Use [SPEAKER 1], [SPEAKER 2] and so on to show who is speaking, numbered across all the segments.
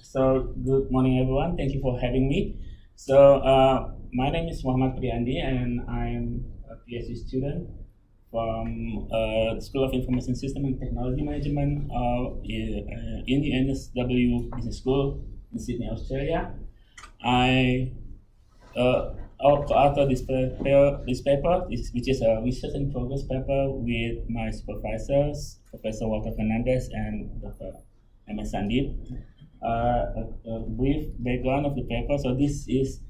[SPEAKER 1] So good morning, everyone. Thank you for having me. My name is Muhammad Priyandi, and I'm a PhD student from the School of Information System and Technology Management in the NSW Business School in Sydney, Australia. I co-author this paper, which is a research in progress paper with my supervisors, Professor Walter Fernandez and Dr. MS Sandip. A brief background of the paper. So this is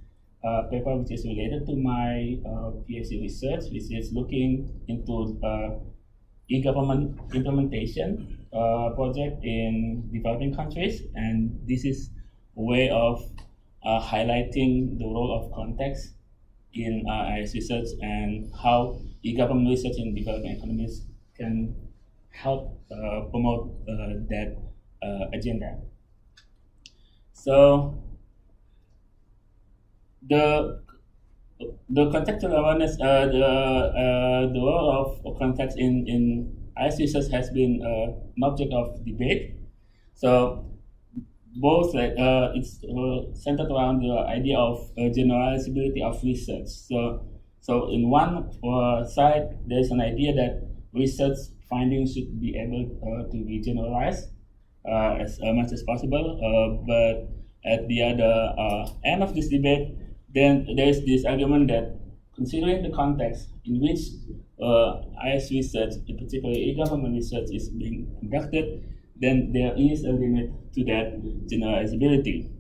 [SPEAKER 1] a paper which is related to my PhD research, which is looking into e-government implementation project in developing countries, and this is a way of highlighting the role of context in IS research and how e-government research in developing economies can help promote that agenda. So the contextual awareness, the role of context in IS research has been an object of debate. So both it's centered around the idea of generalizability of research. So in one side, there's an idea that research findings should be able to be generalized as much as possible, but at the other end of this debate, then there's this argument that considering the context in which IS research, in particular e-government research, is being conducted, then there is a limit to that generalizability.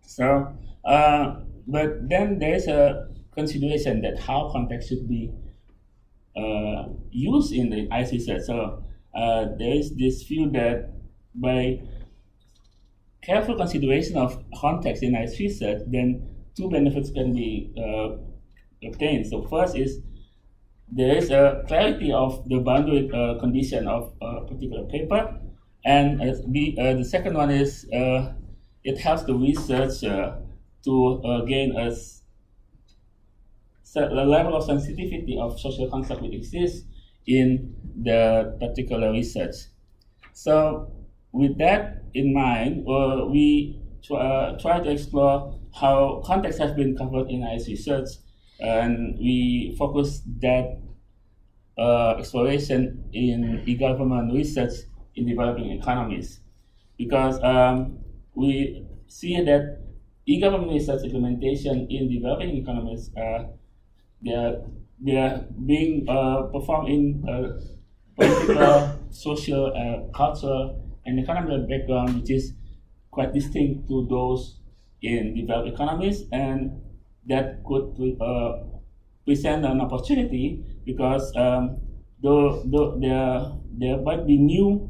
[SPEAKER 1] So, but then there's a consideration that how context should be used in the IS research. So there is this view that by careful consideration of context in IS research, then two benefits can be obtained. So first is there is a clarity of the boundary condition of a particular paper, and the second one is it helps the researcher to gain a level of sensitivity of social concept which exists in the particular research. So with that in mind, we try to explore how context has been covered in IS research, and we focus that exploration in e-government research in developing economies, because we see that e-government research implementation in developing economies, they are being performed in political, social, cultural, and economic background, which is quite distinct to those in developed economies, and that could present an opportunity because though there might be new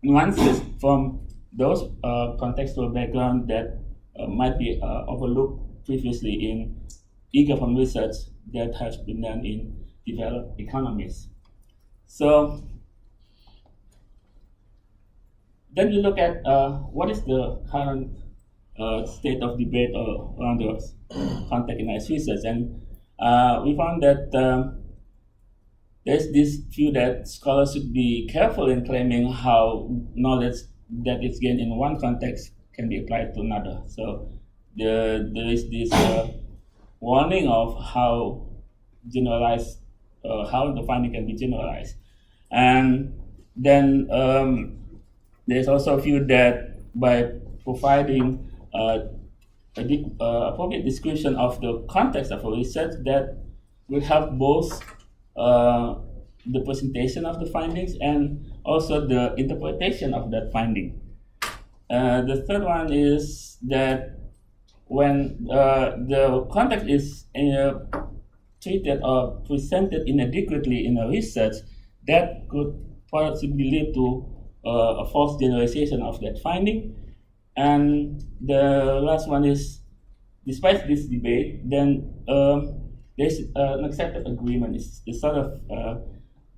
[SPEAKER 1] nuances from those contextual background that might be overlooked previously in e-government research that has been done in developed economies. So then we look at what is the current state of debate around the context in IS research, and we found that there's this view that scholars should be careful in claiming how knowledge that is gained in one context can be applied to another. So there is this warning of how generalized, how the finding can be generalized, and then there's also a view that by providing appropriate description of the context of a research, that will help both the presentation of the findings and also the interpretation of that finding. The third one is that when the context is treated or presented inadequately in a research, that could possibly lead to a false generalization of that finding. And the last one is, despite this debate, then there's an accepted agreement. It's sort of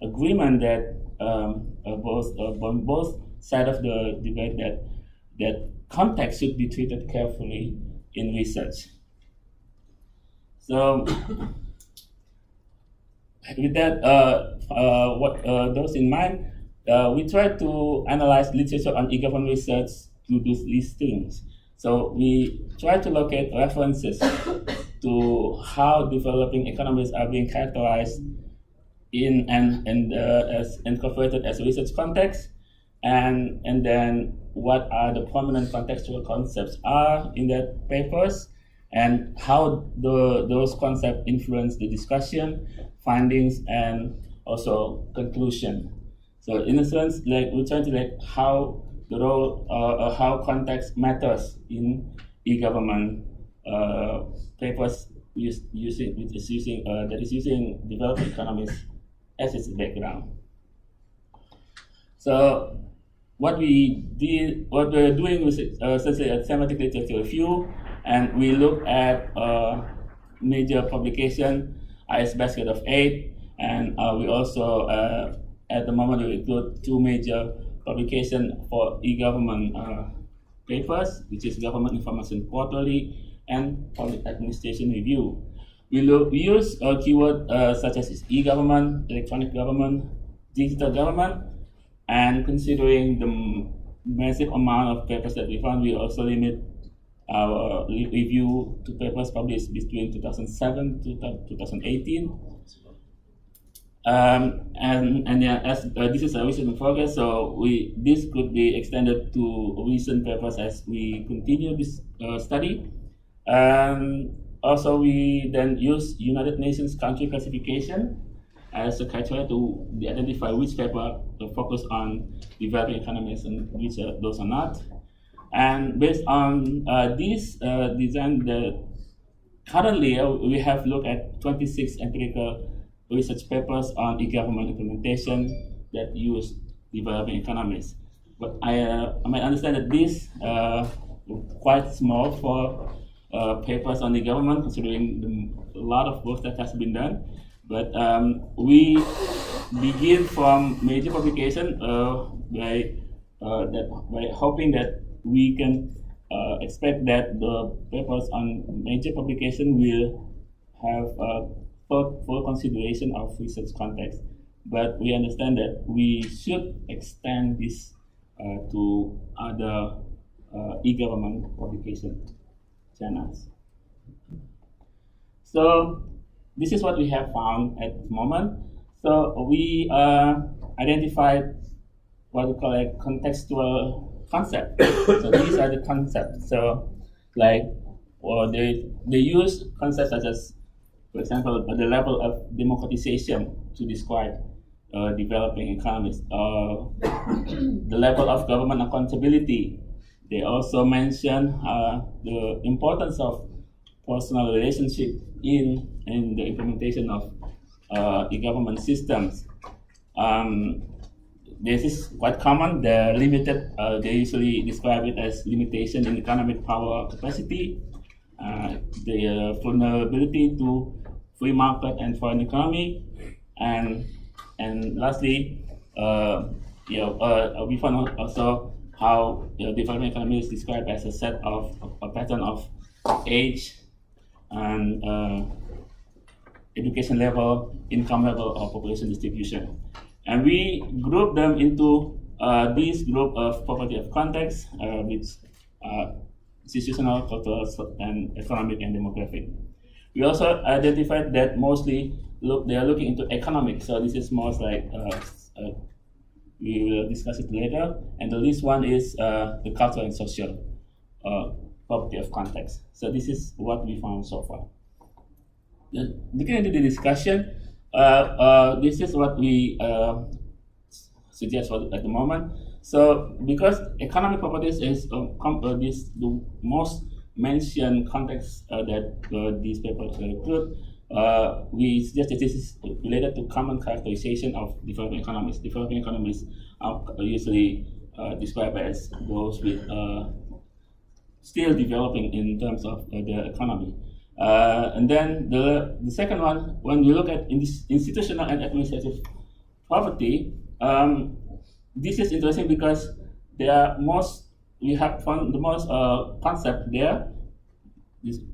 [SPEAKER 1] agreement that on both sides of the debate that context should be treated carefully in research. So with that, those in mind, we try to analyze literature on e-government research do these things. So we try to locate references to how developing economies are being characterized in and as incorporated as research context, and then what are the prominent contextual concepts are in that papers, and how those concepts influence the discussion, findings, and also conclusion. So in a sense, like we try to how the role how context matters in e-government papers that is using developing economies as its background. So what we're doing was essentially a thematic literature review, and we look at major publication, IS basket of 8, and we also at the moment we include 2 major publications for e-government papers, which is Government Information Quarterly and Public Administration Review. We use keywords such as e-government, electronic government, digital government, and considering the massive amount of papers that we found, we also limit our review to papers published between 2007 to 2018. And yeah, as this is a research in progress, so this could be extended to recent papers as we continue this study. Also, we then use United Nations country classification as a criteria to identify which paper to focus on developing economies and which those are not. And based on this design, currently we have looked at 26 empirical research papers on e-government implementation that use developing economies. But I might understand that this quite small for papers on e-government, considering a lot of work that has been done. But we begin from major publication by hoping that we can expect that the papers on major publication will have full consideration of research context. But we understand that we should extend this to other e-government publication channels. So this is what we have found at the moment. So we identified what we call a contextual concept. So these are the concepts. So they use concepts such as, for example, the level of democratization to describe developing economies, the level of government accountability. They also mention the importance of personal relationship in the implementation of e-government systems. This is quite common. They're limited. They usually describe it as limitation in economic power capacity, the vulnerability to free market and foreign economy, and lastly, we found also how developing economy is described as a pattern of age and education level, income level, or population distribution. And we group them into this group of property of context, which institutional, cultural, and economic and demographic. We also identified that mostly they are looking into economics. So this is more like we will discuss it later. And the least one is the cultural and social property of context. So this is what we found so far. Looking into the discussion, this is what we suggest at the moment. So because economic properties is the most mentioned context that these papers include, we suggest that this is related to common characterization of developing economies. Developing economies are usually described as those with still developing in terms of their economy. And then the second one, when we look at institutional and administrative property, this is interesting because we have found the most concept there.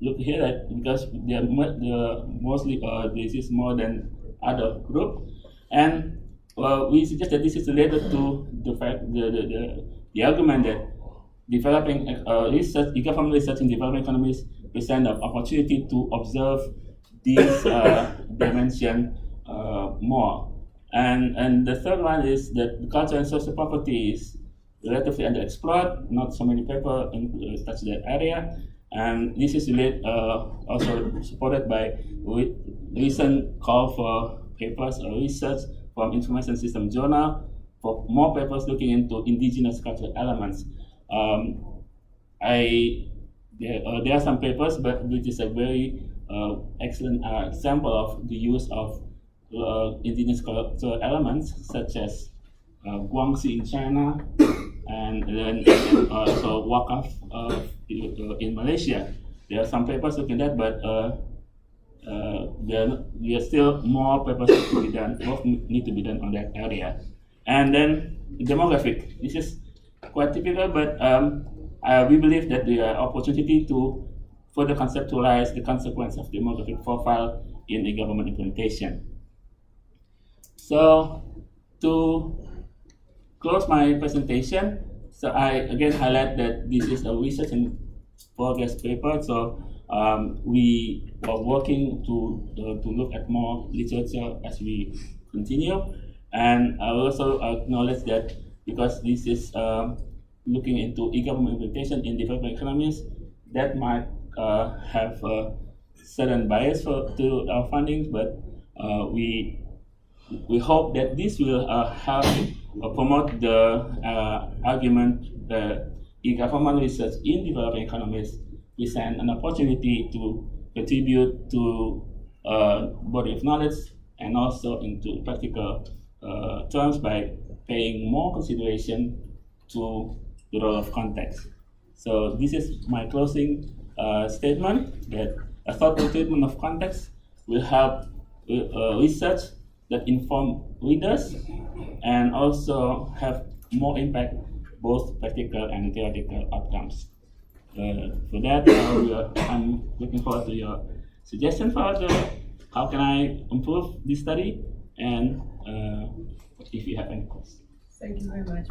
[SPEAKER 1] Look here, because they are mostly this is more than other group, and we suggest that this is related to the fact the argument that developing research, e-government research in developing economies present an opportunity to observe these dimension more. And the third one is that the cultural and social property is relatively underexplored. Not so many people touch that area, and this is also supported by recent call for papers or research from Information System Journal for more papers looking into indigenous cultural elements. There are some papers, but which is a very excellent example of the use of indigenous cultural elements, such as Guangxi in China, and then also Wakaf in Malaysia. There are some papers looking at that, but there are still more papers to be done. Work need to be done on that area. And then demographic. This is quite typical, but we believe that the opportunity to further conceptualize the consequence of demographic profile in the government implementation. So to close my presentation, so I again highlight that this is a research in progress paper. So we are working to look at more literature as we continue, and I also acknowledge that because this is looking into e-government implementation in developing economies, that might have certain bias to our funding, but we hope that this will help promote the argument that e-government research in developing economies present an opportunity to contribute to body of knowledge and also into practical terms by paying more consideration to the role of context. So this is my closing statement, that a thoughtful treatment of context will help research that inform readers and also have more impact, both practical and theoretical outcomes. For that, I'm looking forward to your suggestion for how can I improve this study, and if you have any questions.
[SPEAKER 2] Thank you very much.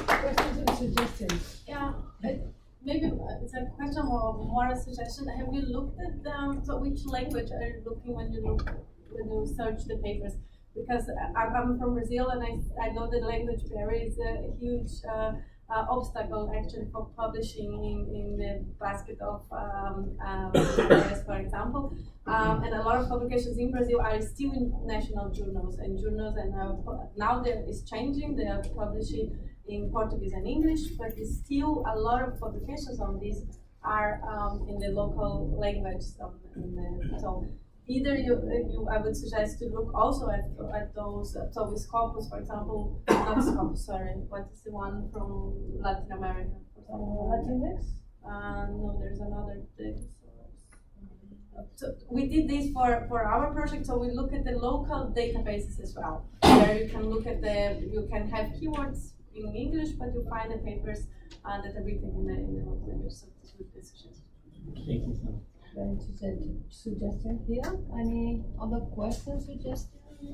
[SPEAKER 2] Questions and suggestions?
[SPEAKER 3] Yeah, maybe it's a question or more a suggestion. Have you looked at so which language are you looking when you search the papers? Because I'm from Brazil, and I know that language barrier is a huge obstacle actually for publishing in the basket of areas, for example. And a lot of publications in Brazil are still in national journals, and now there is changing. They are publishing in Portuguese and English, but it's still a lot of publications on this are in the local language. So either I would suggest to look also at those. So with Scopus, for example, not Scopus, sorry. What is the one from Latin America?
[SPEAKER 2] Latinx?
[SPEAKER 3] No, there's another thing. So we did this for our project. So we look at the local databases as well, where you can look at you can have keywords in English, but you find the papers that are written in the local language. So this would be a suggestion.
[SPEAKER 1] Thank you so much.
[SPEAKER 2] Suggestion here? Any other questions, suggestions?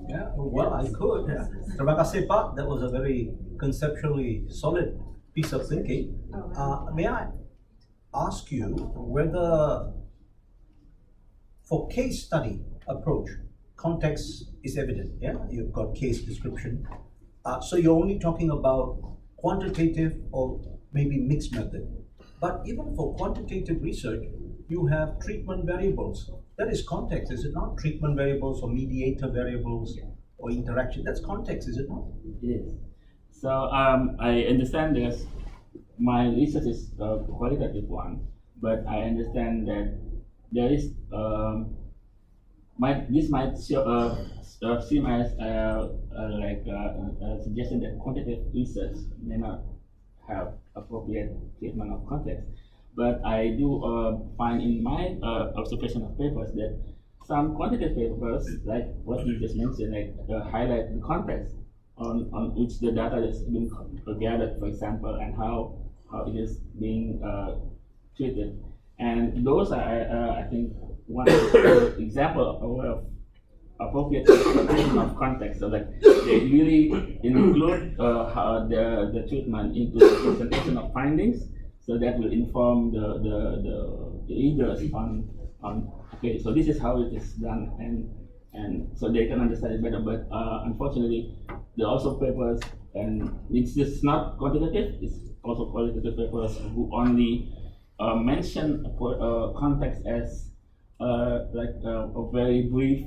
[SPEAKER 4] Yeah, well, I could. Yeah. Terima kasih, Pak. That was a very conceptually solid piece of thinking. May I ask you whether, for case study approach, context is evident, yeah? You've got case description. So you're only talking about quantitative or maybe mixed method. But even for quantitative research, you have treatment variables. That is context, is it not? Treatment variables or mediator variables or interaction. That's context, is it not?
[SPEAKER 1] It is. So I understand my research is a qualitative one, but I understand that there is this might seem as like a suggestion that quantitative research may not have appropriate treatment of context. But I do find in my observation of papers that some quantitative papers, like what you just mentioned, like highlight the context on which the data has been gathered, for example, and how it is being treated. And those are, I think, one example of appropriate interpretation of context. So like they really include the treatment into the presentation of findings, so that will inform the readers on okay, so this is how it is done, and so they can understand it better. But unfortunately, there are also papers, and it's just not quantitative, it's also qualitative papers who only mention context as like a very brief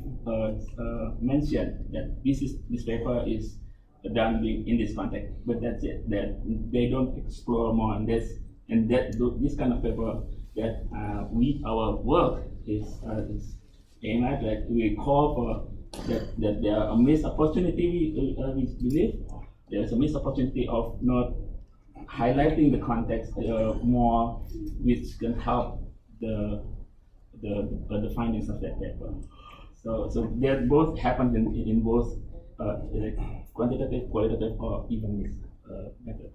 [SPEAKER 1] mention that this paper is done in this context, but that's it. That they don't explore more, and this kind of paper that our work is aimed at. Like we call for that there are a missed opportunity. We believe there's a missed opportunity of not highlighting the context more, which can help the findings of that paper. So that both happens in both like quantitative, qualitative, or even mixed method.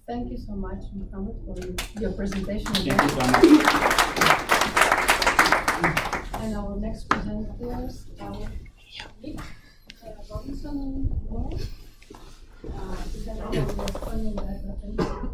[SPEAKER 2] Thank you so much, Muhammad, for your presentation.
[SPEAKER 1] Thank you so much.
[SPEAKER 2] And our next presenters are Nick Robinson.